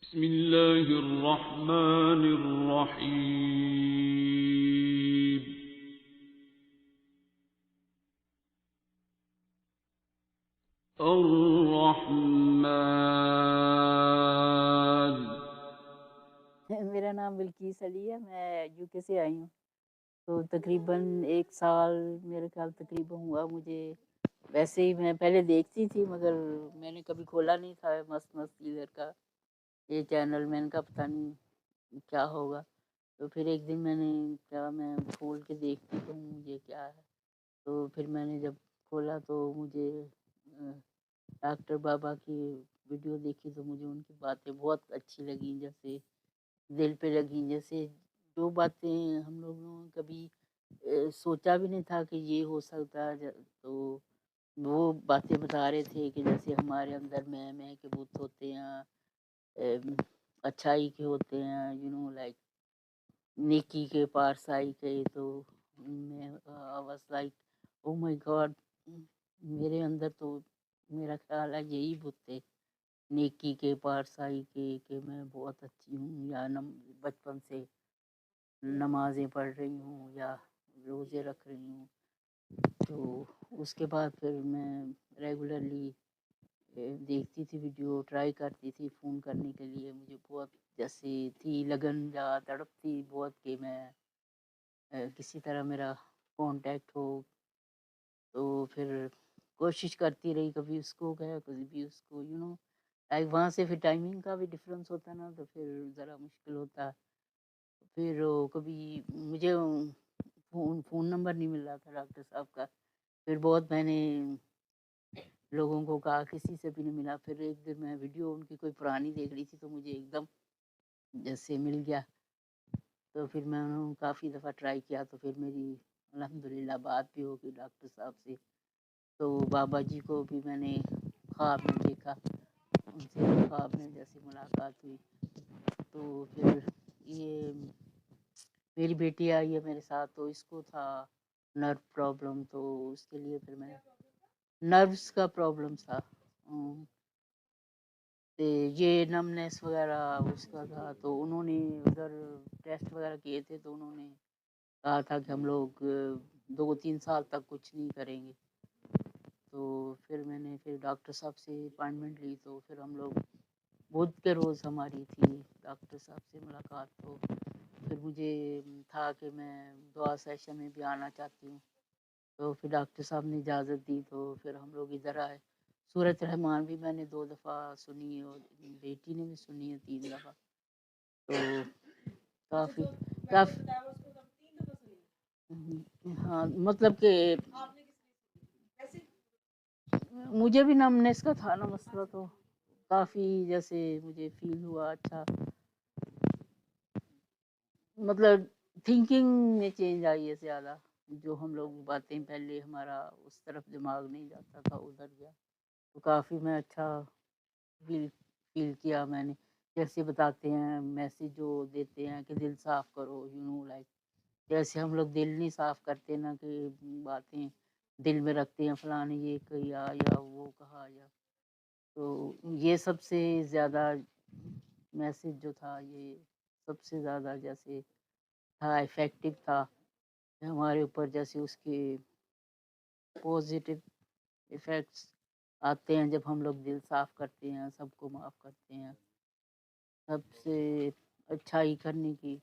بسم الله الرحمن الرحيم. الرحمن. میرا نام بلقیس علی ہے، میں یو کے سے آئی ہوں۔ تو تقریباً 1 سال میرے خیال تقریباً ہوا مجھے۔ ویسے ہی میں پہلے دیکھتی تھی مگر میں نے کبھی کھولا نہیں تھا مست مست لیڈر کا یہ چینل، میں نے کہا پتہ نہیں کیا ہوگا۔ تو پھر ایک دن میں نے کہا میں کھول کے دیکھتی ہوں یہ کیا ہے۔ تو پھر میں نے جب کھولا تو مجھے ڈاکٹر بابا کی ویڈیو دیکھی تو مجھے ان کی باتیں بہت اچھی لگیں، جیسے دل پہ لگیں، جیسے جو باتیں ہم لوگوں نے کبھی سوچا بھی نہیں تھا کہ یہ ہو سکتا ہے۔ تو وہ باتیں بتا رہے تھے کہ جیسے ہمارے اندر میں کے بت ہوتے ہیں، اچھائی کے ہوتے ہیں، لائک نیکی کے پارسائی کے۔ تو میں was like oh my God, میرے اندر تو میرا خیال ہے یہی بت تھے، نیکی کے پارسائی کے، کہ میں بہت اچھی ہوں، یا بچپن سے نمازیں پڑھ رہی ہوں یا روزے رکھ رہی ہوں۔ تو اس کے بعد پھر میں ریگولرلی دیکھتی تھی ویڈیو، ٹرائی کرتی تھی فون کرنے کے لیے۔ مجھے بہت جیسے تھی لگن یا تڑپ تھی بہت کہ میں کسی طرح میرا کانٹیکٹ ہو۔ تو پھر کوشش کرتی رہی، کبھی اس کو گیا کبھی بھی اس کو، لائک وہاں سے پھر ٹائمنگ کا بھی ڈفرینس ہوتا ہے نا، تو پھر ذرا مشکل ہوتا ہے۔ پھر کبھی مجھے فون نمبر نہیں مل رہا تھا ڈاکٹر صاحب کا، پھر بہت میں نے لوگوں کو کہا، کسی سے بھی نہیں ملا۔ پھر ایک دن میں ویڈیو ان کی کوئی پرانی دیکھ رہی تھی تو مجھے ایک دم جیسے مل گیا۔ تو پھر میں انہوں کافی دفعہ ٹرائی کیا، تو پھر میری الحمدللہ بات بھی ہو گئی ڈاکٹر صاحب سے۔ تو بابا جی کو بھی میں نے خواب میں دیکھا، ان سے خواب میں جیسے ملاقات ہوئی۔ تو پھر یہ میری بیٹی آئی ہے میرے ساتھ، تو اس کو تھا نرو پرابلم، تو اس کے لیے پھر میں نروس کا پرابلم تھا، یہ نمنس وغیرہ اس کا تھا۔ تو انہوں نے ادھر ٹیسٹ وغیرہ کیے تھے، تو انہوں نے کہا تھا کہ ہم لوگ 2-3 سال تک کچھ نہیں کریں گے۔ تو پھر میں نے پھر ڈاکٹر صاحب سے اپائنٹمنٹ لی، تو پھر ہم لوگ بدھ کے روز ہماری تھی ڈاکٹر صاحب سے ملاقات۔ تو پھر مجھے تھا کہ میں دعا سیشن میں بھی آنا چاہتی ہوں، تو پھر ڈاکٹر صاحب نے اجازت دی، تو پھر ہم لوگ ادھر آئے۔ سورۃ رحمان بھی میں نے 2 دفعہ سنی، اور بیٹی نے بھی سنی ہے 3 دفعہ۔ تو کافی ہاں، مطلب کہ مجھے بھی نمنس کا تھا نا مسئلہ، تو کافی جیسے مجھے فیل ہوا اچھا، مطلب تھنکنگ میں چینج آئی ہے زیادہ، جو ہم لوگ باتیں پہلے ہمارا اس طرف دماغ نہیں جاتا تھا ادھر گیا، تو کافی میں اچھا فیل کیا میں نے۔ جیسے بتاتے ہیں میسیج جو دیتے ہیں کہ دل صاف کرو، لائک جیسے ہم لوگ دل نہیں صاف کرتے نا، کہ باتیں دل میں رکھتے ہیں، فلاں نے یہ کہا یا وہ کہا، یا تو یہ سب سے زیادہ میسیج جو تھا یہ سب سے زیادہ جیسے تھا افیکٹو تھا ہمارے اوپر، جیسے اس کے پازیٹیو ایفیکٹس آتے ہیں جب ہم لوگ دل صاف کرتے ہیں، سب کو معاف کرتے ہیں، سب سے اچھائی کرنے کی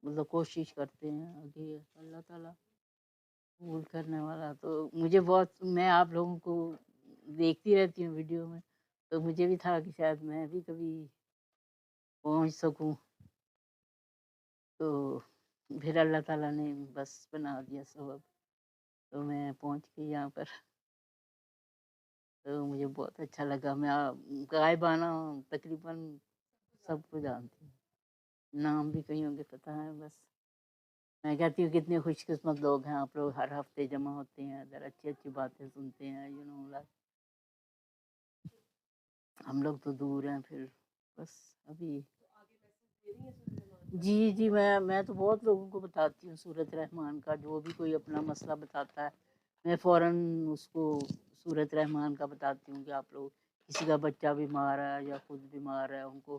مطلب کوشش کرتے ہیں، آگے اللہ تعالیٰ قبول کرنے والا۔ تو مجھے بہت، میں آپ لوگوں کو دیکھتی رہتی ہوں ویڈیو میں، تو مجھے بھی تھا کہ شاید میں بھی کبھی پہنچ سکوں، تو پھر اللہ تعالیٰ نے بس بنا دیا سبب، تو میں پہنچ گئی یہاں پر۔ تو مجھے بہت اچھا لگا، میں غائبانہ تقریباً سب کو جانتی ہوں، نام بھی کئیوں کے پتہ ہے۔ بس میں کہتی ہوں کتنے خوش قسمت لوگ ہیں آپ لوگ، ہر ہفتے جمع ہوتے ہیں ادھر، اچھی اچھی باتیں سنتے ہیں، ہم لوگ تو دور ہیں پھر بس ابھی۔ جی میں تو بہت لوگوں کو بتاتی ہوں سورۃ رحمان کا، جو بھی کوئی اپنا مسئلہ بتاتا ہے میں فوراً اس کو سورۃ رحمان کا بتاتی ہوں کہ آپ لوگ کسی کا بچہ بیمار ہے یا خود بیمار ہے، ان کو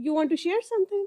You want to share something?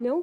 No?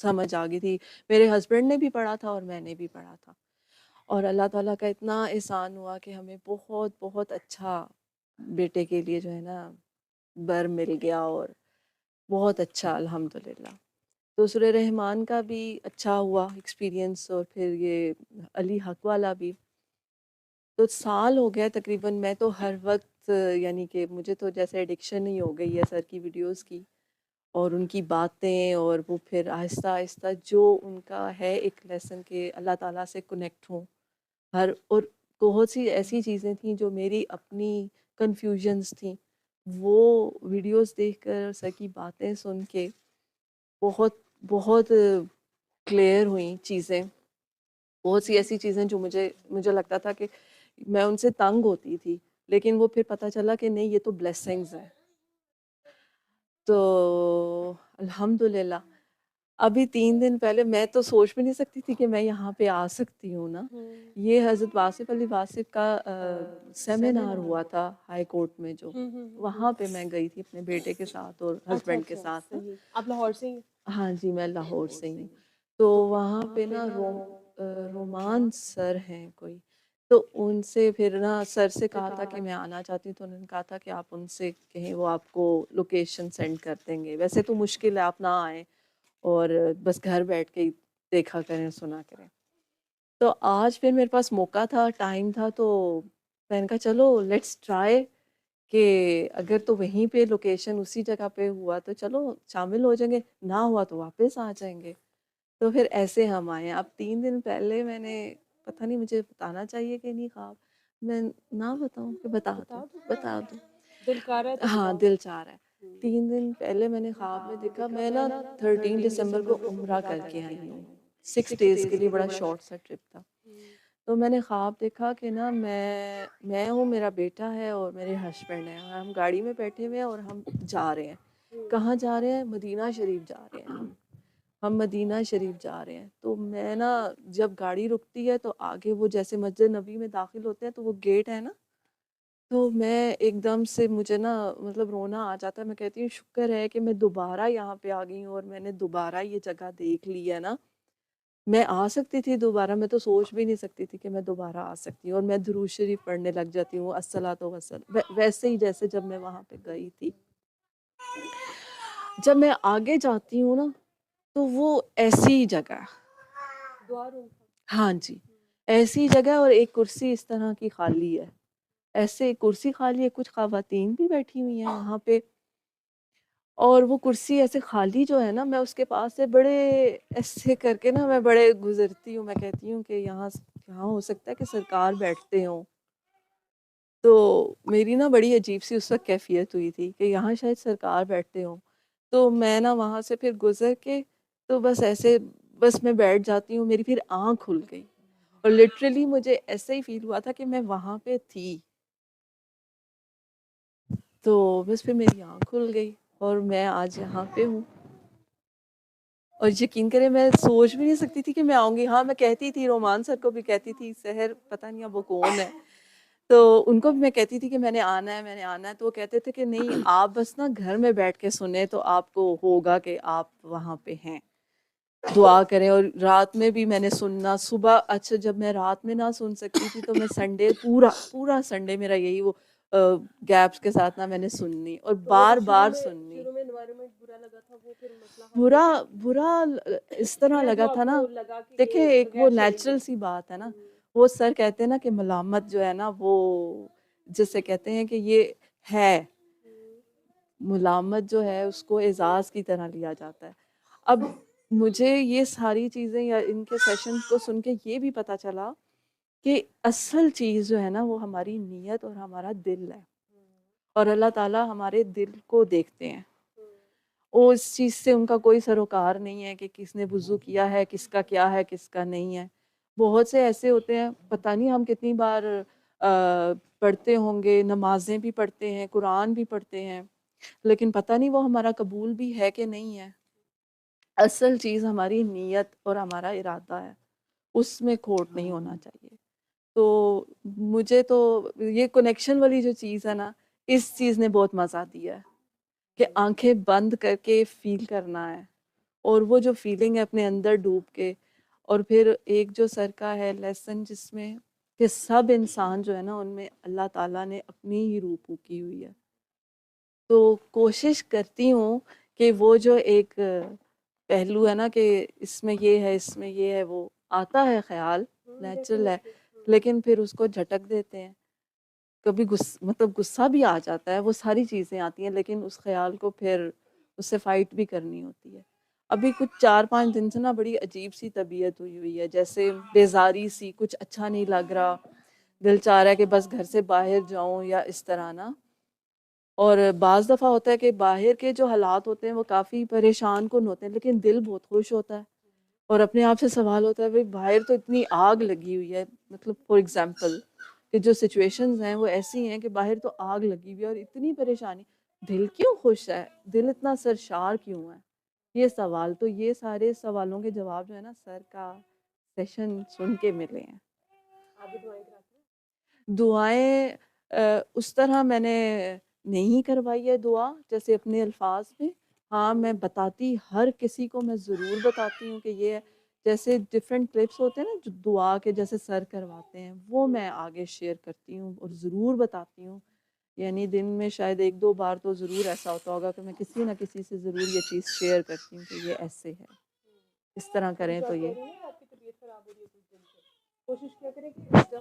سمجھ آ گئی تھی. میرے ہسبینڈ نے بھی پڑھا تھا اور میں نے بھی پڑھا تھا, اور اللہ تعالیٰ کا اتنا احسان ہوا کہ ہمیں بہت بہت اچھا بیٹے کے لیے جو ہے نا بر مل گیا, اور بہت اچھا الحمدللہ. تو سورہ رحمان کا بھی اچھا ہوا ایکسپیرینس, اور پھر یہ علی حق والا بھی. تو سال ہو گیا تقریباً, میں تو ہر وقت یعنی کہ مجھے تو جیسے ایڈکشن ہی ہو گئی ہے سر کی ویڈیوز کی اور ان کی باتیں, اور وہ پھر آہستہ آہستہ جو ان کا ہے ایک لیسن کہ اللہ تعالیٰ سے کنیکٹ ہوں اور بہت سی ایسی چیزیں تھیں جو میری اپنی کنفیوژنس تھیں, وہ ویڈیوز دیکھ کر سر کی باتیں سن کے بہت بہت کلیئر ہوئیں چیزیں. بہت سی ایسی چیزیں جو مجھے لگتا تھا کہ میں ان سے تنگ ہوتی تھی, لیکن وہ پھر پتہ چلا کہ نہیں, یہ تو بلیسنگز ہیں. تو الحمدللہ ابھی 3 دن پہلے میں تو سوچ بھی نہیں سکتی تھی کہ میں یہاں پہ آ سکتی ہوں نا. یہ حضرت واصف علی واصف کا سیمینار ہوا تھا ہائی کورٹ میں, جو وہاں پہ میں گئی تھی اپنے بیٹے کے ساتھ اور ہسبینڈ کے ساتھ. آپ لاہور سے ہی؟ ہاں جی, میں لاہور سے ہی. تو وہاں پہ نا رومان سر ہیں کوئی, تو ان سے پھر نا سر سے کہا تھا کہ میں آنا چاہتی ہوں, تو انہوں نے کہا تھا کہ آپ ان سے کہیں, وہ آپ کو لوکیشن سینڈ کر دیں گے. ویسے تو مشکل ہے, آپ نہ آئیں اور بس گھر بیٹھ کے دیکھا کریں, سنا کریں. تو آج پھر میرے پاس موقع تھا, ٹائم تھا, تو میں نے کہا چلو لیٹس ٹرائی کہ اگر تو وہیں پہ لوکیشن اسی جگہ پہ ہوا تو چلو شامل ہو جائیں گے, نہ ہوا تو واپس آ جائیں گے. تو پھر ایسے ہم آئے. اب 3 دن پہلے میں نے, پتہ نہیں مجھے بتانا چاہیے کہ نہیں خواب, میں نہ بتاؤں کہ بتا دوں؟ دل کر رہا ہے. ہاں دل چاہ رہا ہے. 3 دن پہلے میں نے خواب میں دیکھا, میں نا 13 دسمبر کو عمرہ کر کے آئی ہوں 6 days کے لیے, بڑا شارٹ سا ٹرپ تھا. تو میں نے خواب دیکھا کہ نا میں ہوں, میرا بیٹا ہے اور میرے ہسبینڈ ہیں, ہم گاڑی میں بیٹھے ہوئے ہیں اور ہم جا رہے ہیں. کہاں جا رہے ہیں؟ مدینہ شریف جا رہے ہیں. ہم مدینہ شریف جا رہے ہیں. تو میں نا جب گاڑی رکتی ہے تو آگے وہ جیسے مسجد نبی میں داخل ہوتے ہیں تو وہ گیٹ ہے نا, تو میں ایک دم سے مجھے نا مطلب رونا آ جاتا ہے. میں کہتی ہوں شکر ہے کہ میں دوبارہ یہاں پہ آ گئی ہوں اور میں نے دوبارہ یہ جگہ دیکھ لی ہے نا. میں آ سکتی تھی دوبارہ, میں تو سوچ بھی نہیں سکتی تھی کہ میں دوبارہ آ سکتی ہوں, اور میں درود شریف پڑھنے لگ جاتی ہوں, الصلاۃ والسلام, ویسے ہی جیسے جب میں وہاں پہ گئی تھی. جب میں آگے جاتی ہوں نا تو وہ ایسی جگہ, ہاں جی ایسی جگہ, اور ایک کرسی اس طرح کی خالی ہے, ایسے کرسی خالی ہے, کچھ خواتین بھی بیٹھی ہوئی ہیں وہاں پہ, اور وہ کرسی ایسے خالی جو ہے نا, میں اس کے پاس سے بڑے ایسے کر کے نا میں بڑے گزرتی ہوں. میں کہتی ہوں کہ یہاں ہو سکتا ہے کہ سرکار بیٹھتے ہوں. تو میری نا بڑی عجیب سی اس وقت کیفیت ہوئی تھی کہ یہاں شاید سرکار بیٹھتے ہوں. تو میں نا وہاں سے پھر گزر کے تو بس ایسے بس میں بیٹھ جاتی ہوں, میری پھر آنکھ کھل گئی, اور لٹرلی مجھے ایسا ہی فیل ہوا تھا کہ میں وہاں پہ تھی. تو بس پھر میری آنکھ کھل گئی اور میں آج یہاں پہ ہوں. اور یقین کریں میں سوچ بھی نہیں سکتی تھی کہ میں آؤں گی. ہاں میں کہتی تھی, رومان سر کو بھی کہتی تھی, سحر پتہ نہیں اب وہ کون ہے, تو ان کو بھی میں کہتی تھی کہ میں نے آنا ہے, تو وہ کہتے تھے کہ نہیں آپ بس نا گھر میں بیٹھ کے سنیں تو آپ کو ہوگا کہ آپ وہاں پہ ہیں, دعا کریں. اور رات میں بھی میں نے سننا, صبح اچھا جب میں رات میں نہ سن سکتی تھی تو میں سنڈے پورا سنڈے میرا یہی وہ گیپس کے ساتھ نہ میں نے سننی اور بار بار سننی. برا اس طرح لگا تھا نا, دیکھیں ایک وہ نیچرل سی بات ہے نا, وہ سر کہتے ہیں نا کہ ملامت جو ہے نا وہ جسے کہتے ہیں کہ یہ ہے ملامت جو ہے اس کو اعزاز کی طرح لیا جاتا ہے. اب مجھے یہ ساری چیزیں یا ان کے سیشن کو سن کے یہ بھی پتہ چلا کہ اصل چیز جو ہے نا وہ ہماری نیت اور ہمارا دل ہے, اور اللہ تعالیٰ ہمارے دل کو دیکھتے ہیں. وہ اس چیز سے ان کا کوئی سروکار نہیں ہے کہ کس نے وضو کیا ہے, کس کا کیا ہے, کس کا نہیں ہے. بہت سے ایسے ہوتے ہیں, پتہ نہیں ہم کتنی بار پڑھتے ہوں گے, نمازیں بھی پڑھتے ہیں, قرآن بھی پڑھتے ہیں, لیکن پتہ نہیں وہ ہمارا قبول بھی ہے کہ نہیں ہے. اصل چیز ہماری نیت اور ہمارا ارادہ ہے, اس میں کھوٹ نہیں ہونا چاہیے. تو مجھے تو یہ کنیکشن والی جو چیز ہے نا, اس چیز نے بہت مزہ دیا ہے کہ آنکھیں بند کر کے فیل کرنا ہے, اور وہ جو فیلنگ ہے اپنے اندر ڈوب کے، اور پھر ایک جو سر کا ہے لیسن جس میں کہ سب انسان جو ہے نا ان میں اللہ تعالیٰ نے اپنی ہی روح پھونکی ہوئی ہے. تو کوشش کرتی ہوں کہ وہ جو ایک پہلو ہے نا کہ اس میں یہ ہے اس میں یہ ہے، وہ آتا ہے خیال نیچرل ہے، لیکن پھر اس کو جھٹک دیتے ہیں. کبھی مطلب غصہ بھی آ جاتا ہے، وہ ساری چیزیں آتی ہیں، لیکن اس خیال کو پھر اس سے فائٹ بھی کرنی ہوتی ہے. ابھی کچھ 4-5 دن سے نا بڑی عجیب سی طبیعت ہوئی ہے، جیسے بیزاری سی، کچھ اچھا نہیں لگ رہا، دل چاہ رہا ہے کہ بس گھر سے باہر جاؤں یا اس طرح نا. اور بعض دفعہ ہوتا ہے کہ باہر کے جو حالات ہوتے ہیں وہ کافی پریشان کن ہوتے ہیں، لیکن دل بہت خوش ہوتا ہے. اور اپنے آپ سے سوال ہوتا ہے بھائی باہر تو اتنی آگ لگی ہوئی ہے، مطلب فار ایگزامپل کہ جو سچویشنز ہیں وہ ایسی ہیں کہ باہر تو آگ لگی ہوئی ہے اور اتنی پریشانی، دل کیوں خوش ہے، دل اتنا سرشار کیوں ہے؟ یہ سوال، تو یہ سارے سوالوں کے جواب جو ہے نا سر کا سیشن سن کے ملے ہیں. آگے دعائیں کراتے ہیں؟ دعائیں اس طرح میں نے نہیں کروائی ہے دعا جیسے اپنے الفاظ میں. ہاں میں بتاتی ہر کسی کو، میں ضرور بتاتی ہوں کہ یہ ہے. جیسے ڈفرینٹ کلپس ہوتے ہیں نا جو دعا کے جیسے سر کرواتے ہیں، وہ میں آگے شیئر کرتی ہوں اور ضرور بتاتی ہوں. یعنی دن میں شاید 1-2 بار تو ضرور ایسا ہوتا ہوگا کہ میں کسی نہ کسی سے ضرور یہ چیز شیئر کرتی ہوں کہ یہ ایسے ہے، اس طرح کریں تو یہ. آپ کی طبیعت خراب ہو رہی ہے کچھ دن سے، کوشش کیا کریں کہ جب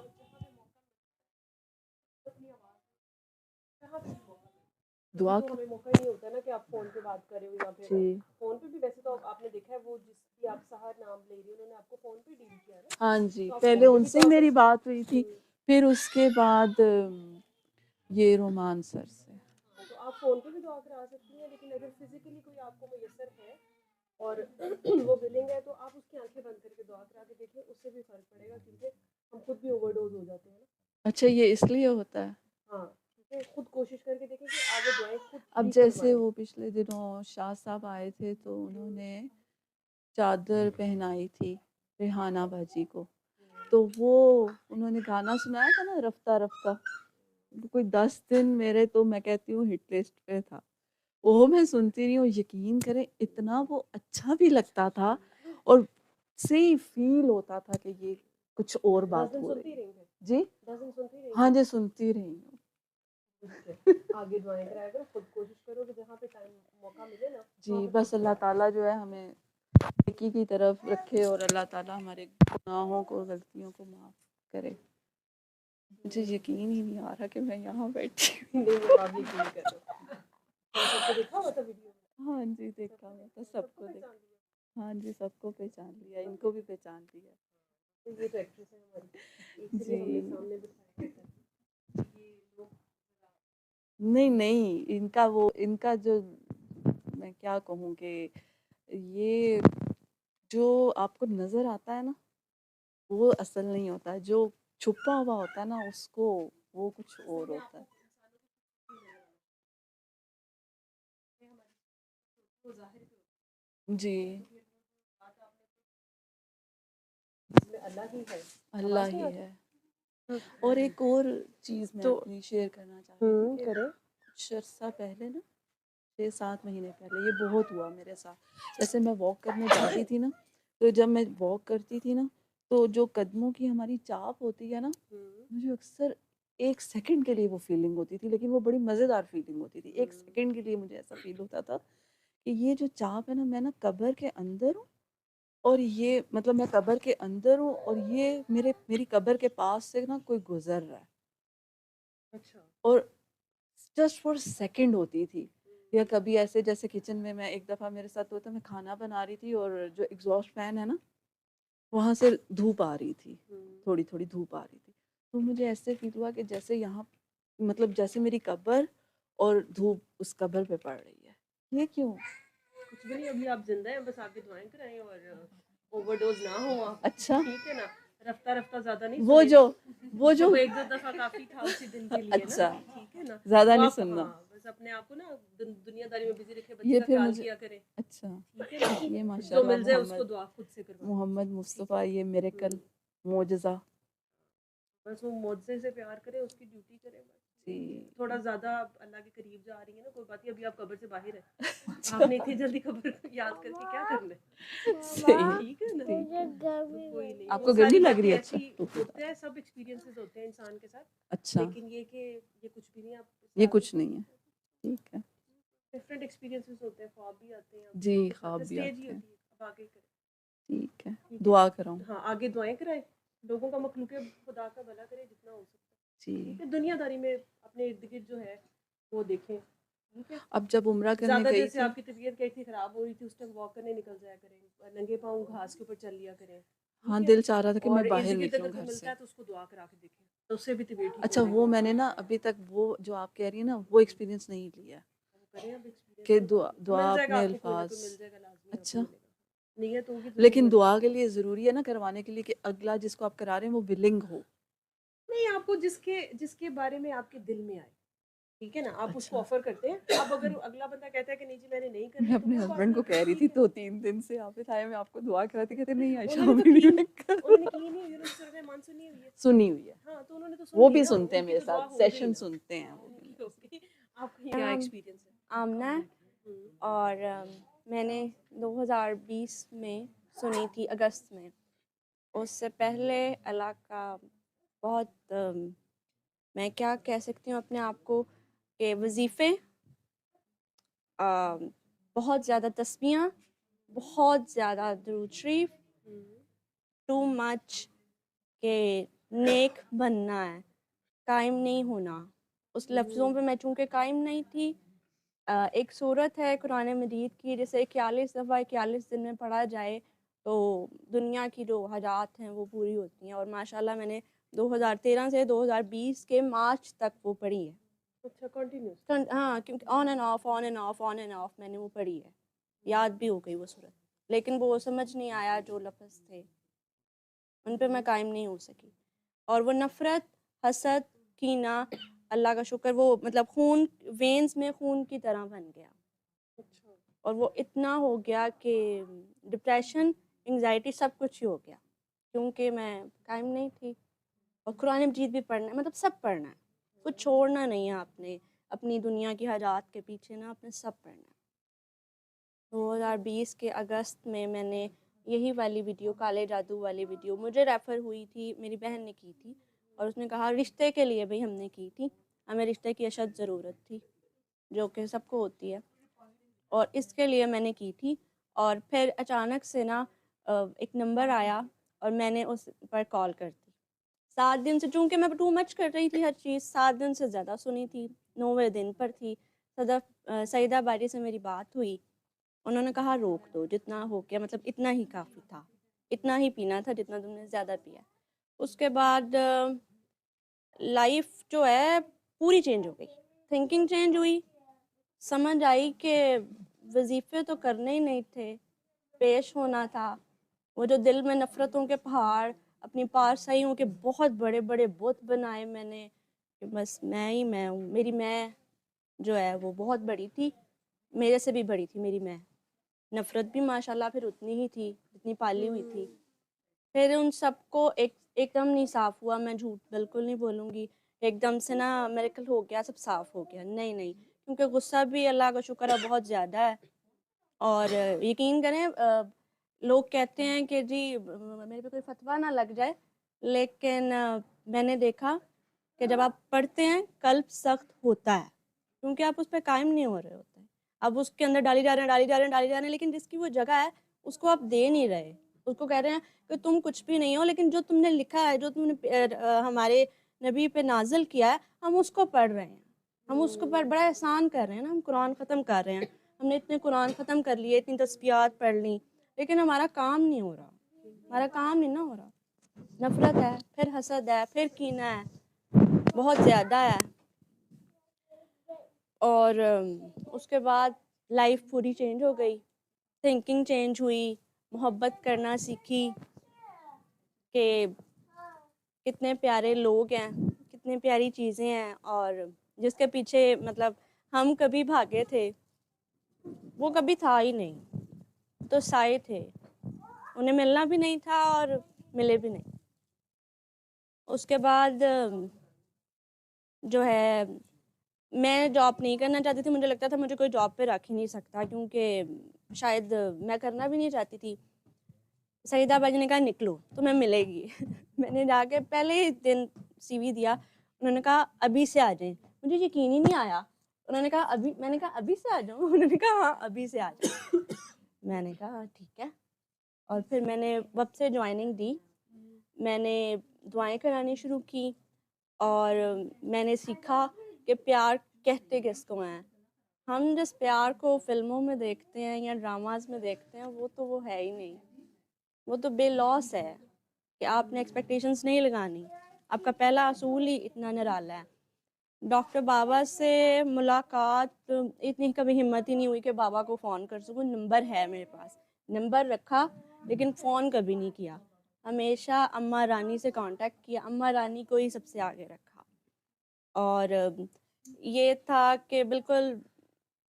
اپنی آواز دعا تو ہمیں موقع ہی نہیں ہوتا نا کہ آپ فون پہ بات کریں یا پھر جی فون پہ بھی. ویسے تو آپ نے دیکھا ہے وہ جس کی آپ سحر نام لے رہی انہوں نے آپ کو فون پہ ڈیل کیا نا. ہاں جی، پہلے ان سے میری بات ہوئی تھی، پھر اس کے بعد یہ رومان سر سے. تو آپ فون پہ بھی دعا کرا سکتی ہیں، لیکن اگر فزیکلی کوئی آپ کو میسر ہے اور وہ ولنگ ہے تو آپ اس کی آنکھیں بند کر کے دعا کرا کے دیکھیں، اس سے بھی فرق پڑے گا. کیونکہ ہم خود بھی اوور ڈوز ہو جاتے ہیں نا. اچھا یہ اس لیے ہوتا ہے. ہاں خود کوشش کر کے دیکھیں کہ آگے دعائیں خود اب جیسے وہ پچھلے دنوں شاہ صاحب آئے تھے تو انہوں نے چادر پہنائی تھی ریحانہ باجی کو، تو وہ انہوں نے گانا سنایا تھا نا رفتہ رفتہ، کوئی 10 دن میرے تو میں کہتی ہوں ہٹ لسٹ پہ تھا. وہ میں سنتی رہی ہوں، یقین کریں اتنا وہ اچھا بھی لگتا تھا اور صحیح فیل ہوتا تھا کہ یہ کچھ اور بات ہو رہی ہے. جی ہاں جی سنتی رہی ہوں. آگے دعائیں کرایا کرو، خود کوشش کرو کہ جہاں پہ ٹائم موقع ملے نا. جی بس اللہ تعالیٰ جو ہے ہمیں نیکی کی طرف رکھے اور اللہ تعالیٰ ہمارے گناہوں کو غلطیوں کو معاف کرے. مجھے یقین ہی نہیں آ رہا کہ میں یہاں بیٹھی ہوں. دیکھا ہوا تھا ویڈیو؟ ہاں جی دیکھا ہوا تھا، سب کو دیکھا. ہاں جی سب کو پہچان لیا، ان کو بھی پہچان لیا. یہ تو ایکٹریس ہے ہماری، جی ہم نے سامنے بٹھایا نہیں ان کا جو میں کیا کہوں کہ یہ جو آپ کو نظر آتا ہے نا وہ اصل نہیں ہوتا ہے، جو چھپا ہوا ہوتا ہے نا اس کو وہ کچھ اور ہوتا ہے. جی اللہ ہی ہے. اور ایک اور چیز میں اپنی شیئر کرنا چاہتی ہوں کہ کچھ عرصہ پہلے نا 6-7 مہینے پہلے یہ بہت ہوا میرے ساتھ. جیسے میں واک کرنے جاتی تھی نا، تو جب میں واک کرتی تھی نا تو جو قدموں کی ہماری چاپ ہوتی ہے نا، مجھے اکثر 1 سیکنڈ کے لیے وہ فیلنگ ہوتی تھی، لیکن وہ بڑی مزیدار فیلنگ ہوتی تھی. 1 سیکنڈ کے لیے مجھے ایسا فیل ہوتا تھا کہ یہ جو چاپ ہے نا میں نا قبر کے اندر ہوں، اور یہ مطلب میں قبر کے اندر ہوں اور یہ میری قبر کے پاس سے نا کوئی گزر رہا ہے. اچھا. اور جسٹ فار سیکنڈ ہوتی تھی. یا کبھی ایسے جیسے کچن میں ایک دفعہ میرے ساتھ ہوتا میں کھانا بنا رہی تھی اور جو ایگزاسٹ فین ہے نا وہاں سے دھوپ آ رہی تھی، تھوڑی تھوڑی دھوپ آ رہی تھی. تو مجھے ایسے فیل ہوا کہ جیسے یہاں مطلب جیسے میری قبر اور دھوپ اس قبر پہ پڑ رہی ہے. یہ کیوں؟ کچھ بھی نہیں، ابھی آپ زندہ ہیں، بس آپ کی دعائیں کرائیں اور اوور ڈوز نہ ہو آپ. اچھا ٹھیک ہے نا، رفتہ رفتہ زیادہ نہیں وہ جو 1-2 دفعہ کافی تھا اسی دن کے لیے نا. اچھا ٹھیک ہے نا، زیادہ نہیں سننا. ہاں بس اپنے آپ کو نا دنیا داری میں بزی رکھے، بچے یہ کا پھر خیال مجھے کیا کریں. اچھا ٹھیک ہے نا، یہ ماشاء جو اللہ مل جائے اس کو دعا خود سے کروا. محمد مصطفیٰ یہ میریکل معجزہ. بس وہ معجزے سے پیار کرے، اس کی ڈیوٹی کرے. جی تھوڑا زیادہ آپ اللہ کے قریب جا رہی ہیں نا, کوئی بات نہیں, ابھی آپ قبر سے باہر ہیں, آپ نے اتنی جلدی قبر کو یاد کر کے کیا کرنا ہے, صحیح. ٹھیک ہے نا, کوئی نہیں. آپ وہ کو گرمی ساری لگ باتیں رہی ہے؟ ایسی اچھا ہوتے ہیں, سب ایکسپیرینسز ہوتے ہیں انسان کے ساتھ, اچھا, لیکن یہ کہ یہ کچھ بھی نہیں, آپ یہ کچھ نہیں ہے. ٹھیک ہے ڈفرینٹ ایکسپیرینسز ہوتے ہیں, خواب بھی آتے ہیں, جی, خواب بھی اسٹیج ہی آتے ہیں. ہوتی ہے. اب آگے کریں, ٹھیک ہے, ٹھیک ہے, دعا کراؤں. ہاں آگے دعائیں کرائیں, لوگوں کا مخلوق خدا کا بھلا کرے جتنا ہو سکتا ہے. جی. ٹھیک ہے, دنیا داری میں اپنے ارد گرد جو ہے وہ دیکھیں. ٹھیک ہے, اب جب عمرہ کرنے زیادہ گئی جیسے تھی, آپ کی طبیعت کہی تھی خراب ہو رہی تھی, اس ٹائم واک کرنے نکل جایا کریں, ننگے پاؤں گھاس کے اوپر چل لیا کریں. ہاں ٹھیک ہے, دل چاہ رہا تھا کہ میں اور باہر ارد گرد نکلوں اگر کوئی گھر سے. ملتا ہے تو اس کو دعا کرا کے دیکھیں, تو اس سے بھی طبیعت ٹھیک اچھا, ہو جائے وہ گی. میں نے نا ابھی تک وہ جو آپ کہہ رہی ہیں نا وہ ایکسپیرینس نہیں لیا کریں اب experience, کہ کوئی بات نہیں. دعا مل جائے گا اپنے آپ کو, کوئی نہ الفاظ. کوئی مل جائے گا لازمی, آپ اچھا, کو ملے گا. نیت ہوگی تو لیکن ضرور دعا کے لیے ضروری ہے نا کروانے کے لیے کہ اگلا جس کو آپ کرا رہے ہیں وہ ولنگ ہو. نہیں, آپ کو جس کے بارے میں آپ کے دل میں آئے, ٹھیک ہے نا, آپ اس کو آفر کرتے ہیں. اب اگر اگلا بندہ کہتا ہے کہ نہیں جی میں نے نہیں کرنی, میں تو اپنے کوئی بات ہسبینڈ کو نہیں, کہہ رہی تھی ٹھیک ہے. 2-3 دن سے آپ آئے, میں آپ کو دعا کراتی, کہتے نہیں عائشہ انہوں نے تو ابھی کی, نہیں انہوں نے کی نہیں ہوئی, انہوں نے سورہ رحمان سنی ہوئی ہے. سنی ہوئی ہے. ہاں, تو انہوں نے تو وہ سن لی بھی نا, سنتے ہیں ان کی میرے تو دعا ساتھ, ہو گئی سیشن نا. سنتے ہیں وہ ان بھی. کی ہو گئی. آپ کا کیا ایکسپیرینس ہے؟ آمنہ, اور میں نے 2020 میں سنی تھی اگست میں. اس سے پہلے اللہ کا بہت میں کیا کہہ سکتی ہوں اپنے آپ کو کہ وظیفے, بہت زیادہ تسبیحاں, بہت زیادہ درود شریف, ٹو مچ کہ نیک بننا ہے, قائم نہیں ہونا. اس لفظوں پہ میں چونکہ قائم نہیں تھی. ایک صورت ہے قرآن مجید کی جسے 41 دفعہ 41 دن میں پڑھا جائے تو دنیا کی جو حاجات ہیں وہ پوری ہوتی ہیں, اور ماشاءاللہ میں نے 2013 سے 2020 کے مارچ تک وہ پڑھی ہے. اچھا, کنٹینیوس. ہاں, کیونکہ آن اینڈ آف میں نے وہ پڑھی ہے, یاد بھی ہو گئی وہ صورت, لیکن وہ سمجھ نہیں آیا جو لفظ تھے ان پہ میں قائم نہیں ہو سکی. اور وہ نفرت, حسد, کینہ, اللہ کا شکر, وہ مطلب خون وینز میں خون کی طرح بن گیا. اور وہ اتنا ہو گیا کہ ڈپریشن, انگزائٹی, سب کچھ ہی ہو گیا, کیونکہ میں قائم نہیں تھی. اور قرآن مجید بھی پڑھنا ہے, مطلب سب پڑھنا ہے, کچھ چھوڑنا نہیں ہے آپ نے اپنی دنیا کی حاجات کے پیچھے نا, آپ نے سب پڑھنا ہے. 2020 کے اگست میں نے یہی والی ویڈیو, کالے جادو والی ویڈیو مجھے ریفر ہوئی تھی, میری بہن نے کی تھی, اور اس نے کہا رشتے کے لیے بھی ہم نے کی تھی, ہمیں رشتے کی اشد ضرورت تھی جو کہ سب کو ہوتی ہے, اور اس کے لیے میں نے کی تھی. اور پھر اچانک سے نا ایک نمبر آیا اور میں نے اس پر کال کر دی. 7 دن سے, چونکہ میں ٹو مچ کر رہی تھی ہر چیز, 7 دن سے زیادہ سنی تھی, 9ویں دن پر تھی. سیدہ باری سے میری بات ہوئی, انہوں نے کہا روک دو, جتنا ہو گیا, مطلب اتنا ہی کافی تھا, اتنا ہی پینا تھا جتنا تم نے زیادہ پیا. اس کے بعد لائف جو ہے پوری چینج ہو گئی, تھنکنگ چینج ہوئی, سمجھ آئی کہ وظیفے تو کرنے ہی نہیں تھے, پیش ہونا تھا. وہ جو دل میں نفرتوں کے پہاڑ, اپنی پارسائیوں کے بہت بڑے بڑے بت بنائے میں نے, کہ بس میں ہی میں ہوں. میری میں جو ہے وہ بہت بڑی تھی, میرے سے بھی بڑی تھی میری میں. نفرت بھی ماشاءاللہ پھر اتنی ہی تھی جتنی پالی ہوئی تھی. پھر ان سب کو ایک دم نہیں صاف ہوا, میں جھوٹ بالکل نہیں بولوں گی, ایک دم سے نا میریکل ہو گیا, سب صاف ہو گیا, نہیں, کیونکہ غصہ بھی اللہ کا شکر ہے بہت زیادہ ہے. اور یقین کریں, لوگ کہتے ہیں کہ جی میرے پہ کوئی فتویٰ نہ لگ جائے, لیکن میں نے دیکھا کہ جب آپ پڑھتے ہیں قلب سخت ہوتا ہے, کیونکہ آپ اس پہ قائم نہیں ہو رہے ہوتے ہیں, اب اس کے اندر ڈالی جا رہے ہیں, لیکن جس کی وہ جگہ ہے اس کو آپ دے نہیں رہے. اس کو کہہ رہے ہیں کہ تم کچھ بھی نہیں ہو, لیکن جو تم نے لکھا ہے, جو تم نے ہمارے نبی پہ نازل کیا ہے, ہم اس کو پڑھ رہے ہیں, ہم اس کو بڑا احسان کر رہے ہیں نا, ہم قرآن ختم کر رہے ہیں, ہم نے اتنے قرآن ختم کر لیے, اتنی تسبیحات پڑھ لیں, لیکن ہمارا کام نہیں ہو رہا, ہمارا کام نہیں نا ہو رہا. نفرت ہے, پھر حسد ہے, پھر کینہ ہے, بہت زیادہ ہے. اور اس کے بعد لائف پوری چینج ہو گئی, تھنکنگ چینج ہوئی, محبت کرنا سیکھی کہ کتنے پیارے لوگ ہیں, کتنی پیاری چیزیں ہیں, اور جس کے پیچھے مطلب ہم کبھی بھاگے تھے وہ کبھی تھا ہی نہیں, تو سائے تھے, انہیں ملنا بھی نہیں تھا اور ملے بھی نہیں. اس کے بعد جو ہے میں جاب نہیں کرنا چاہتی تھی. مجھے لگتا تھا مجھے کوئی جاب پہ رکھ ہی نہیں سکتا کیونکہ شاید میں کرنا بھی نہیں چاہتی تھی. سعیدہ باجی نے کہا نکلو تمہیں ملے گی. میں نے جا کے پہلے ہی دن سی وی دیا. انہوں نے کہا ابھی سے آ جائیں. مجھے یقین ہی نہیں آیا. انہوں نے کہا ابھی. میں نے کہا ابھی سے آ جاؤں. انہوں نے کہا ہاں ابھی سے آ جاؤ. میں نے کہا ٹھیک ہے. اور پھر میں نے وقت سے جوائننگ دی. میں نے دعائیں کرانی شروع کی اور میں نے سیکھا کہ پیار کہتے کس کو ہیں. ہم جس پیار کو فلموں میں دیکھتے ہیں یا ڈراماز میں دیکھتے ہیں وہ ہے ہی نہیں. وہ تو بے لوس ہے کہ آپ نے ایکسپیکٹیشنس نہیں لگانی. آپ کا پہلا اصول ہی اتنا نرالا ہے. ڈاکٹر بابا سے ملاقات اتنی کبھی ہمت ہی نہیں ہوئی کہ بابا کو فون کر سکوں. نمبر ہے میرے پاس, نمبر رکھا لیکن فون کبھی نہیں کیا. ہمیشہ اماں رانی سے کانٹیکٹ کیا. اماں رانی کو ہی سب سے آگے رکھا. اور یہ تھا کہ بالکل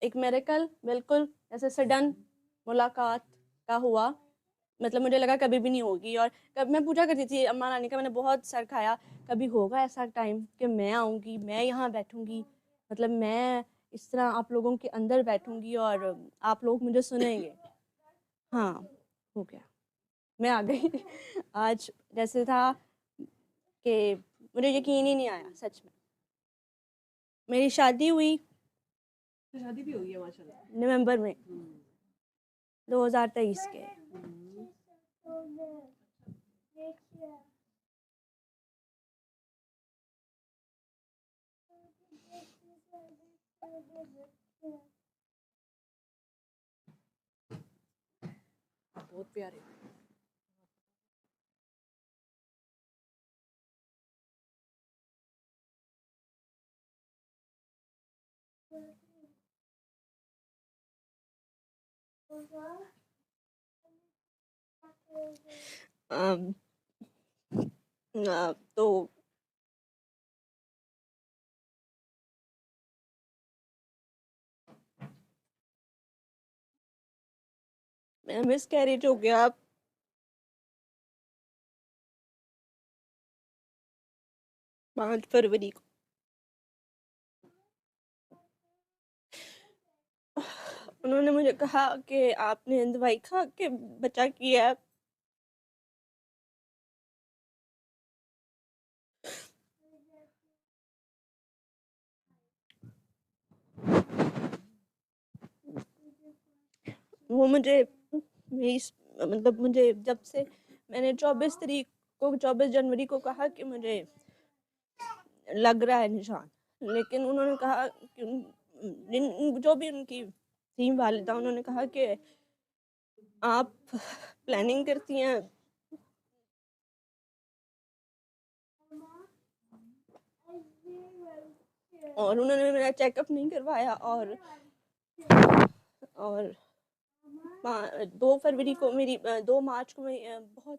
ایک میریکل, بالکل ایسے سڈن ملاقات کا ہوا. مطلب مجھے لگا کبھی بھی نہیں ہوگی. اور کب میں پوچھا کرتی تھی اماں رانی کا, میں نے بہت سر کھایا کبھی ہوگا ایسا ٹائم کہ میں آؤں گی, میں یہاں بیٹھوں گی, مطلب میں اس طرح آپ لوگوں کے اندر بیٹھوں گی اور آپ لوگ مجھے سنیں گے. ہاں ہو گیا, میں آ گئی. آج جیسے تھا کہ مجھے یقین ہی نہیں آیا سچ میں. میری شادی ہوئی شادی بھی ہوئی ہے ماشاء اللہ. نومبر میں 2023 کے. بہت پیارے. تو میں مس کیریج ہو گیا 5 فروری کو. انہوں نے مجھے کہا کہ آپ نے دوائی کھا کے بچہ کیا ہے. وہ مجھے مطلب مجھے جب سے میں نے 24 جنوری کو کہا کہ مجھے لگ رہا ہے نشان, لیکن انہوں نے کہا کہ جو بھی ان کی تھی والدہ, انہوں نے کہا کہ آپ پلاننگ کرتی ہیں. اور انہوں نے میرا چیک اپ نہیں کروایا. اور 2 فروری کو میری 2 مارچ کو بہت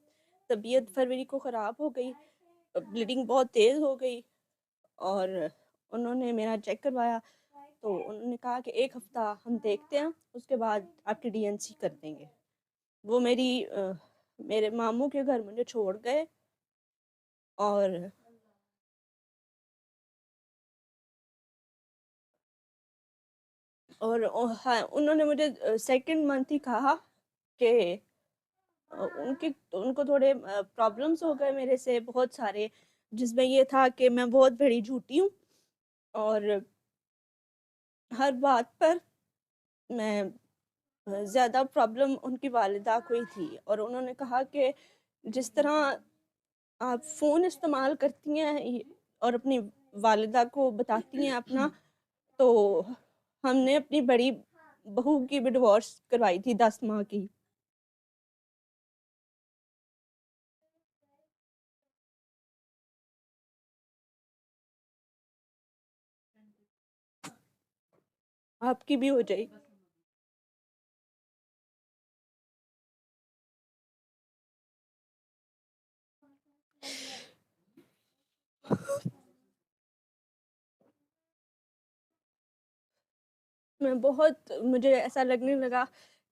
طبیعت فروری کو خراب ہو گئی, بلیڈنگ بہت تیز ہو گئی. اور انہوں نے میرا چیک کروایا تو انہوں نے کہا کہ 1 ہفتہ ہم دیکھتے ہیں, اس کے بعد آپ کی DNC کر دیں گے. وہ میرے ماموں کے گھر مجھے چھوڑ گئے. اور انہوں نے مجھے 2nd منتھ ہی کہا کہ ان کو تھوڑے پرابلمس ہو گئے میرے سے بہت سارے, جس میں یہ تھا کہ میں بہت بڑی جھوٹی ہوں اور ہر بات پر میں زیادہ پرابلم ان کی والدہ کو ہی تھی. اور انہوں نے کہا کہ جس طرح آپ فون استعمال کرتی ہیں اور اپنی والدہ کو بتاتی ہیں اپنا, تو ہم نے اپنی بڑی بہو کی بھی ڈیورس کروائی تھی 10 ماہ کی. آپ کی بھی ہو جائے. مجھے ایسا لگنے لگا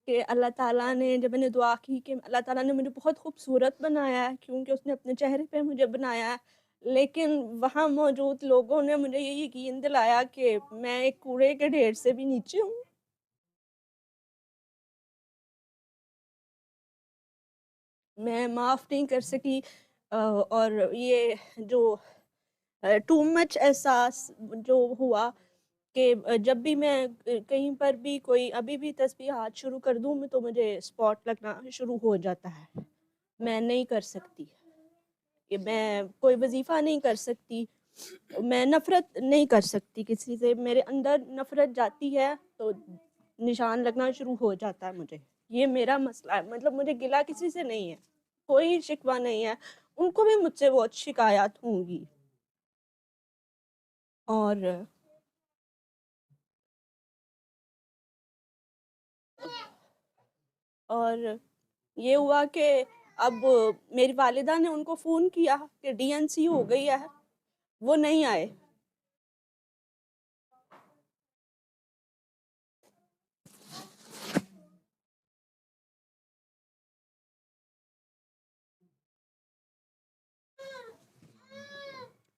کہ اللہ تعالیٰ نے, جب میں نے دعا کی کہ اللہ تعالیٰ نے مجھے بہت خوبصورت بنایا ہے, کیونکہ اس نے اپنے چہرے پہ مجھے بنایا ہے, لیکن وہاں موجود لوگوں نے مجھے یہ یقین دلایا کہ میں ایک کوڑے کے ڈھیر سے بھی نیچے ہوں. میں معاف نہیں کر سکی. اور یہ جو ٹو مچ احساس جو ہوا کہ جب بھی میں کہیں پر بھی کوئی ابھی بھی تسبیحات شروع کر دوں تو مجھے اسپاٹ لگنا شروع ہو جاتا ہے. میں نہیں کر سکتی کہ میں کوئی وظیفہ نہیں کر سکتی. میں نفرت نہیں کر سکتی کسی سے. میرے اندر نفرت جاتی ہے تو نشان لگنا شروع ہو جاتا ہے مجھے. یہ میرا مسئلہ ہے. مطلب مجھے گلہ کسی سے نہیں ہے, کوئی شکوہ نہیں ہے. ان کو بھی مجھ سے بہت شکایات ہوں گی. اور یہ ہوا کہ اب میری والدہ نے ان کو فون کیا کہ ڈی این سی ہو گئی ہے, وہ نہیں آئے.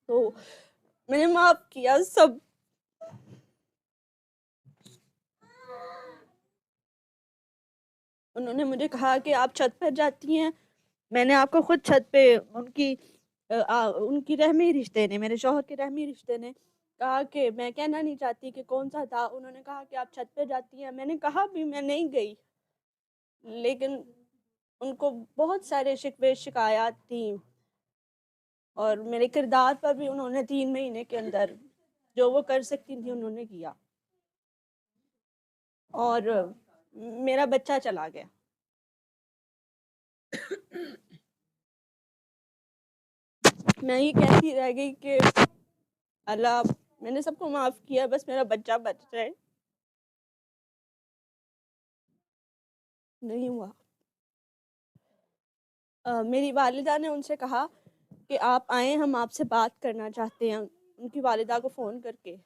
تو میں نے معاف کیا سب. انہوں نے مجھے کہا کہ آپ چھت پر جاتی ہیں. میں نے آپ کو خود چھت پہ ان کی رحمی رشتے نے, میرے شوہر کے رحمی رشتے نے کہا کہ میں کہنا نہیں چاہتی کہ کون سا تھا. انہوں نے کہا کہ آپ چھت پہ جاتی ہیں. میں نے کہا بھی میں نہیں گئی, لیکن ان کو بہت سارے شکوے شکایات تھیں اور میرے کردار پر بھی انہوں نے 3 مہینے کے اندر جو وہ کر سکتی تھی انہوں نے کیا. اور میرا بچہ چلا گیا. میں یہ کہتی رہ گئی کہ اللہ, میں نے سب کو معاف کیا, بس میرا بچہ بچ جائے. نہیں ہوا. میری والدہ نے ان سے کہا کہ آپ آئیں, ہم آپ سے بات کرنا چاہتے ہیں. ان کی والدہ کو فون کر کے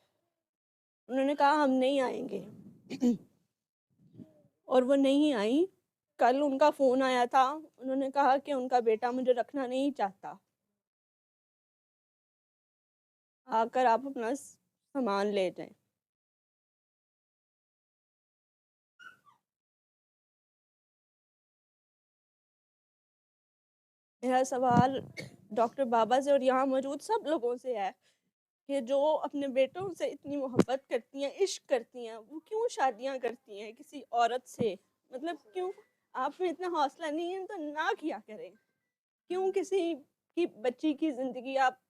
انہوں نے کہا ہم نہیں آئیں گے. اور وہ نہیں آئیں. کل ان کا فون آیا تھا, انہوں نے کہا کہ ان کا بیٹا مجھے رکھنا نہیں چاہتا, آ کر آپ اپنا سامان لے جائیں. میرا سوال ڈاکٹر بابا سے اور یہاں موجود سب لوگوں سے ہے کہ جو اپنے بیٹوں سے اتنی محبت کرتی ہیں, عشق کرتی ہیں, وہ کیوں شادیاں کرتی ہیں کسی عورت سے؟ مطلب کیوں؟ آپ میں اتنا حوصلہ نہیں ہے تو نہ کیا کریں. کیوں کسی کی بچی کی زندگی آپ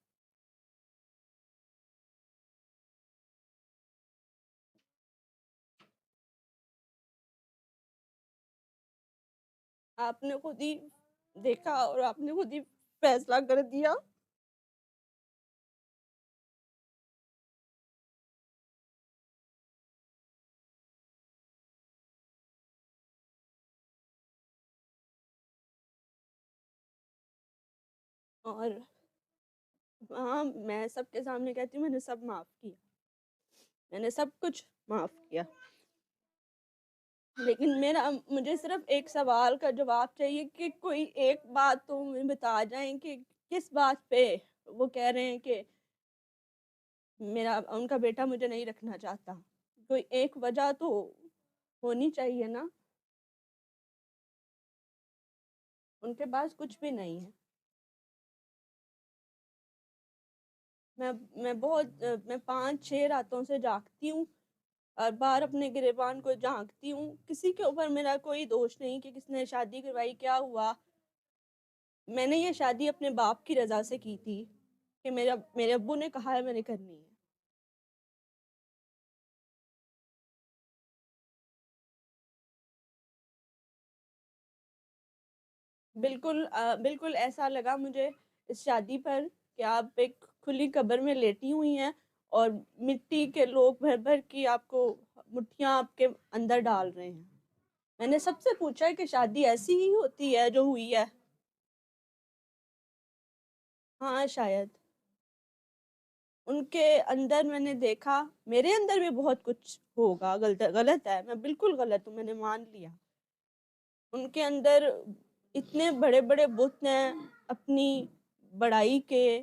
نے خود ہی دیکھا اور آپ نے خود ہی فیصلہ کر دیا. اور ہاں, میں سب کے سامنے کہتی ہوں میں نے سب معاف کیا, میں نے سب کچھ معاف کیا. لیکن مجھے صرف ایک سوال کا جواب چاہیے کہ کوئی ایک بات تو مجھے بتا جائیں کہ کس بات پہ وہ کہہ رہے ہیں کہ ان کا بیٹا مجھے نہیں رکھنا چاہتا. کوئی ایک وجہ تو ہونی چاہیے نا. ان کے پاس کچھ بھی نہیں ہے. میں 5-6 راتوں سے جاگتی ہوں اور باہر اپنے گریبان کو جھانکتی ہوں. کسی کے اوپر میرا کوئی دوش نہیں کہ کس نے شادی کروائی, کیا ہوا. میں نے یہ شادی اپنے باپ کی رضا سے کی تھی کہ میرے ابو نے کہا ہے میں نے کرنی ہے. بالکل ایسا لگا مجھے اس شادی پر کہ آپ ایک کھلی قبر میں لیٹی ہوئی ہیں اور مٹی کے لوگ بھر بھر کی آپ کو مٹھیاں آپ کے اندر ڈال رہے ہیں. میں نے سب سے پوچھا ہے کہ شادی ایسی ہی ہوتی ہے جو ہوئی ہے؟ ہاں شاید. ان کے اندر میں نے دیکھا, میرے اندر بھی بہت کچھ ہوگا غلط ہے, میں بالکل غلط ہوں, میں نے مان لیا. ان کے اندر اتنے بڑے بڑے بت ہیں اپنی بڑائی کے,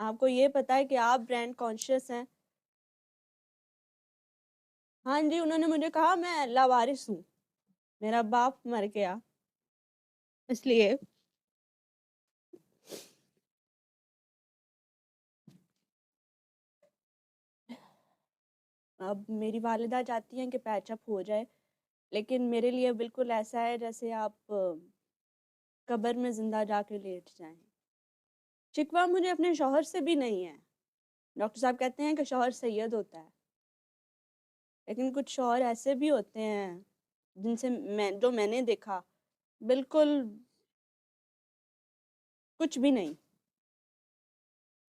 آپ کو یہ پتا ہے کہ آپ برانڈ کانشیس ہیں؟ ہاں جی، انہوں نے مجھے کہا میں لاوارث ہوں، میرا باپ مر گیا، اس لیے اب میری والدہ چاہتی ہیں کہ پیچ اپ ہو جائے، لیکن میرے لیے بالکل ایسا ہے جیسے آپ قبر میں زندہ جا کے لیٹ جائیں۔ شکوہ مجھے اپنے شوہر سے بھی نہیں ہے، ڈاکٹر صاحب کہتے ہیں کہ شوہر سید ہوتا ہے، لیکن کچھ شوہر ایسے بھی ہوتے ہیں جن سے جو میں نے دیکھا بالکل کچھ بھی نہیں،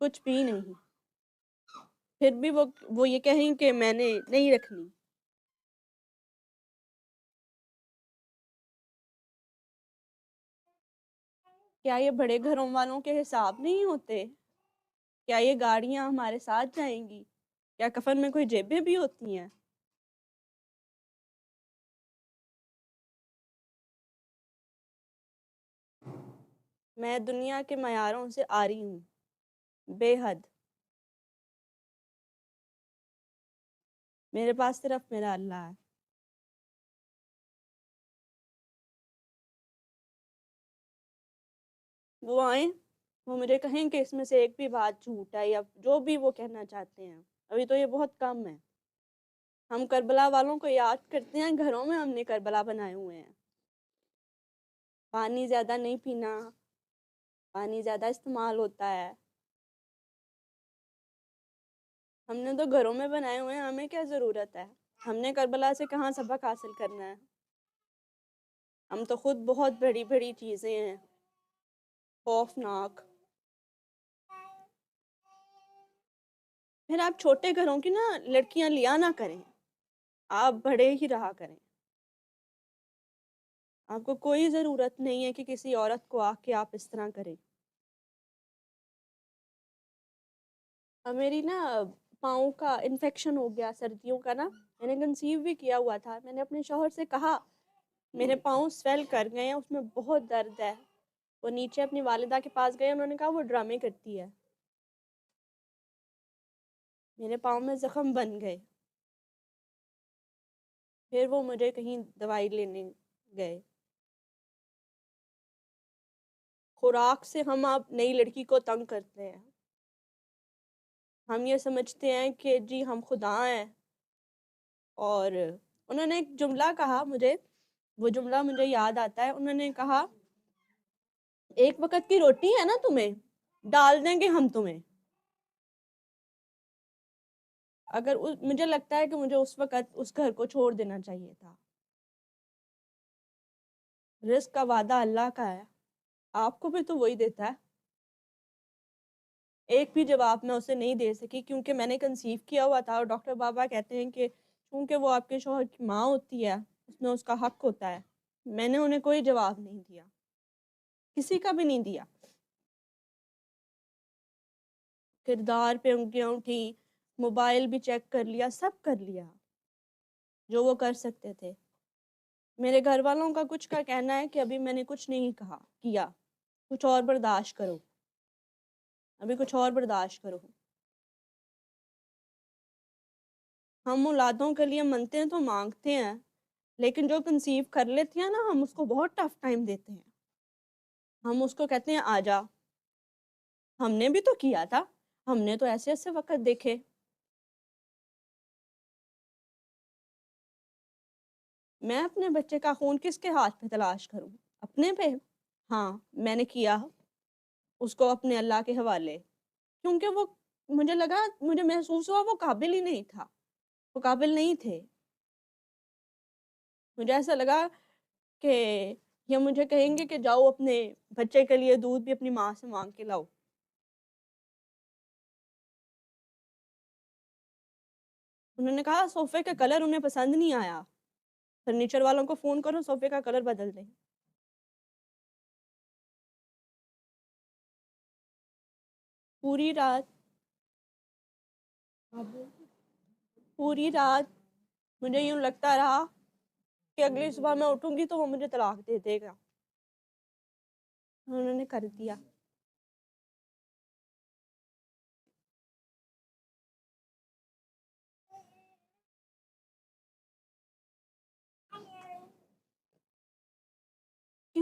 کچھ بھی نہیں، پھر بھی وہ یہ کہیں کہ میں نے نہیں رکھنی۔ کیا یہ بڑے گھروں والوں کے حساب نہیں ہوتے؟ کیا یہ گاڑیاں ہمارے ساتھ جائیں گی؟ کیا کفن میں کوئی جیبیں بھی ہوتی ہیں؟ میں دنیا کے معیاروں سے آری ہوں، بے حد۔ میرے پاس صرف میرا اللہ ہے۔ وہ آئیں، وہ مجھے کہیں کہ اس میں سے ایک بھی بات جھوٹ ہے یا جو بھی وہ کہنا چاہتے ہیں، ابھی تو یہ بہت کم ہے۔ ہم کربلا والوں کو یاد کرتے ہیں، گھروں میں ہم نے کربلا بنائے ہوئے ہیں۔ پانی زیادہ نہیں پینا، پانی زیادہ استعمال ہوتا ہے، ہم نے تو گھروں میں بنائے ہوئے ہیں، ہمیں کیا ضرورت ہے؟ ہم نے کربلا سے کہاں سبق حاصل کرنا ہے؟ ہم تو خود بہت بڑی بڑی چیزیں ہیں، خوفناک۔ پھر آپ چھوٹے گھروں کی نا لڑکیاں لیا نہ کریں، آپ بڑے ہی رہا کریں۔ آپ کو کوئی ضرورت نہیں ہے کہ کسی عورت کو آ کے آپ اس طرح کریں۔ اب میری نا پاؤں کا انفیکشن ہو گیا سردیوں کا نا، میں نے کنسیو بھی کیا ہوا تھا، میں نے اپنے شوہر سے کہا میرے پاؤں سویل کر گئے ہیں، اس میں بہت درد ہے۔ وہ نیچے اپنی والدہ کے پاس گئے، انہوں نے کہا وہ ڈرامے کرتی ہے، میرے پاؤں میں زخم بن گئے۔ پھر وہ مجھے کہیں دوائی لینے گئے۔ خوراک سے ہم آپ نئی لڑکی کو تنگ کرتے ہیں، ہم یہ سمجھتے ہیں کہ جی ہم خدا ہیں۔ اور انہوں نے ایک جملہ کہا مجھے، وہ جملہ مجھے یاد آتا ہے، انہوں نے کہا ایک وقت کی روٹی ہے نا تمہیں، ڈال دیں گے ہم تمہیں۔ اگر مجھے لگتا ہے کہ مجھے اس وقت اس گھر کو چھوڑ دینا چاہیے تھا۔ رزق کا وعدہ اللہ کا ہے، آپ کو بھی تو وہی دیتا ہے۔ ایک بھی جواب میں اسے نہیں دے سکی کیونکہ میں نے کنسیو کیا ہوا تھا، اور ڈاکٹر بابا کہتے ہیں کہ چونکہ وہ آپ کے شوہر کی ماں ہوتی ہے، اس میں اس کا حق ہوتا ہے۔ میں نے انہیں کوئی جواب نہیں دیا، کسی کا بھی نہیں دیا۔ کردار پہ انگلیاں اٹھی، موبائل بھی چیک کر لیا، سب کر لیا جو وہ کر سکتے تھے۔ میرے گھر والوں کا کچھ کا کہنا ہے کہ ابھی میں نے کچھ نہیں کیا، کچھ اور برداشت کرو، ابھی کچھ اور برداشت کرو۔ ہم اولادوں کے لیے منتے ہیں تو مانگتے ہیں، لیکن جو کنسیو کر لیتی ہیں نا، ہم اس کو بہت ٹف ٹائم دیتے ہیں۔ ہم اس کو کہتے ہیں آ جا، ہم نے بھی تو کیا تھا، ہم نے تو ایسے ایسے وقت دیکھے۔ میں اپنے بچے کا خون کس کے ہاتھ پہ تلاش کروں؟ اپنے پہ؟ ہاں میں نے کیا اس کو اپنے اللہ کے حوالے، کیونکہ وہ مجھے لگا، مجھے محسوس ہوا وہ قابل ہی نہیں تھا، وہ قابل نہیں تھے۔ مجھے ایسا لگا کہ یہ مجھے کہیں گے کہ جاؤ اپنے بچے کے لیے دودھ بھی اپنی ماں سے مانگ کے لاؤ۔ انہوں نے کہا صوفے کا کلر انہیں پسند نہیں آیا، فرنیچر والوں کو فون کرو صوفے کا کلر بدل دیں۔ پوری رات مجھے یوں لگتا رہا کہ اگلی صبح میں اٹھوں گی تو وہ مجھے طلاق دے دے گا۔ انہوں نے کر دیا۔